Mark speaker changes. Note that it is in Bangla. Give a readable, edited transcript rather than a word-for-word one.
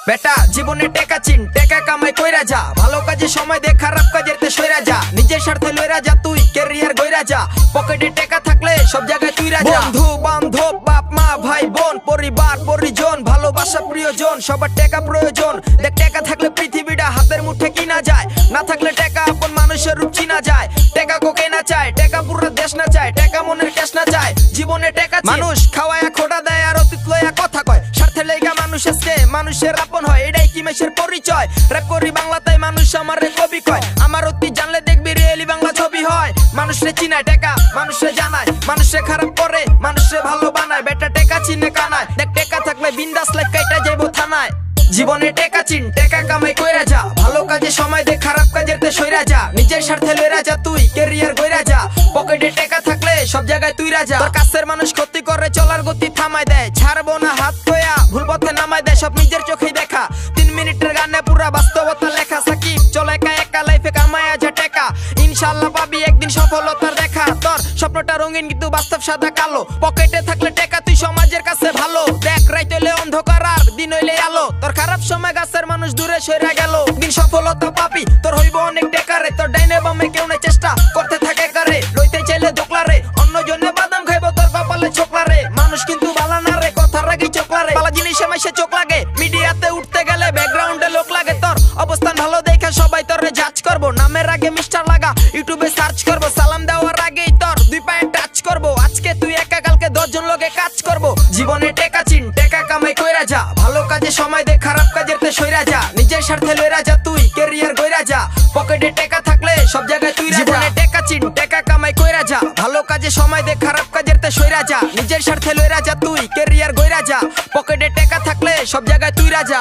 Speaker 1: বেটা জীবনে টেকা চিন, টেকা কামাই কইরা যা, ভালো কাজে সময় দে, খারাপ কাজের তে সইরা যা, নিজের স্বার্থে লইরা যা, তুই ক্যারিয়ার গইরা যা, পকেটে টেকা থাকলে সব জায়গায় তুই রাজা। বন্ধু বান্ধব বাপ মা ভাই বোন পরিবার পরিজন ভালোবাসা প্রিয়জন সবার টেকা প্রয়োজন। দেখ টেকা থাকলে পৃথিবীটা হাতের মুঠে কিনা যায়, না থাকলে টেকা আপন মানুষের রূপ চিনা যায়। টেকা কোকে না চায়, টেকা পুরো দেশ না চায়, টেকা মনের ক্যাশ না চায়, জীবনে টেকা মানুষ খাওয়ায়া খোটা দেয় আর অতীত লইয়া কথা কয়, স্বার্থে লেগা মানুষ আসছে মানুষের আপন হয়, এটাই কি মেশের পরিচয়। র‍্যাপ করি বাংলাতে মানুষ আমারে কবি কয়, আমার অতীত জানলে দেখবি রিয়েলি বাংলা ছবি হয়। মানুষরে চিনায় টেকা, মানুষরে জানায়, মানুষে খারাপ করে মানুষে ভালো বানায়, বেটা টেকা চিনে কানায়। দেখ টেকা থাকলে বিন্দাস লাইফ কাইটা যাইবো থানায়। জীবনে টেকা চিন, টেকা কামাই কইরা যা, ভালো কাজে সময় দে, খারাপ কাজের তে সইরা যা, নিজের স্বার্থে লইরা যা, তুই ক্যারিয়ার গইরা যা, পকেটে টেকা থাকলে সব জায়গায় তুই রাজা। তোর কাছের মানুষ ক্ষতি করে চলার গতি থামায় দেয়, ছাড়বো না হাত কয়া ভুল পথে নামায় দেয়, সব নিজের চোখেই দেখা। 3 মিনিটের গানে পুরা বাস্তবতা লেখা, সাকিব চলে একা একা লাইফে কামায়া যা টেকা, ইনশাআল্লাহ পাবি একদিন সফলতার দেখা। তোর স্বপ্নটা রঙিন কিন্তু বাস্তব সাদা কালো, পকেটে থাকলে টেকা তুই সমাজের কাছে ভালো। দেখ রাইত হইলে অন্ধকার আর দিন হইলে আলো, তোর খারাপ সময় গাছের মানুষ দূরে সইরা গেল, দিন সফলতা পাবি তোর হইব অনেক টেকারে। তোর ডাইনে বামে কেউ না চেষ্টা করতে থাকে কারে, লইতে চাইলে দোকলারে, অন্য জনে বাদাম খাইব তোর কপালে ছোকলারে। মানুষ কিন্তু বালা না রে, কথার আগে চোখলারে, বালা জিনিসে মাইসে চোখ লাগে, মিডিয়াতে উঠতে গেলে ব্যাকগ্রাউন্ডে লোক লাগে। তোর অবস্থান ভালো দেখে সবাই তোরে জাজ করবো, নামের আগে মিস্টার লাগা ইউটিউবে সার্চ করবো, সালাম দেওয়ার আগেই তোর 2 পায়ে টাচ করবো। আজকে তুই একা কালকে 10 জন লোকে কাজ করবো। জীবনে টেকা চিন, টেকা কামাই কইরা যা, ভালো কাজে সময় দে, খারাপ কাজের তে সইরা যা, নিজের স্বার্থে লইরা যা, তুই ক্যারিয়ার গইরা যা, পকেটে টেকা থাকলে সব জায়গায় তুই রাজা। জীবনে টেকা চিন, টেকা কামাই কইরা যা, ভালো কাজে সময় দে, খারাপ কাজের তে সইরা যা, নিজের স্বার্থে লইরা যা, তুই ক্যারিয়ার গইরা যা, পকেটে টেকা থাকলে সব জায়গায় তুই রাজা।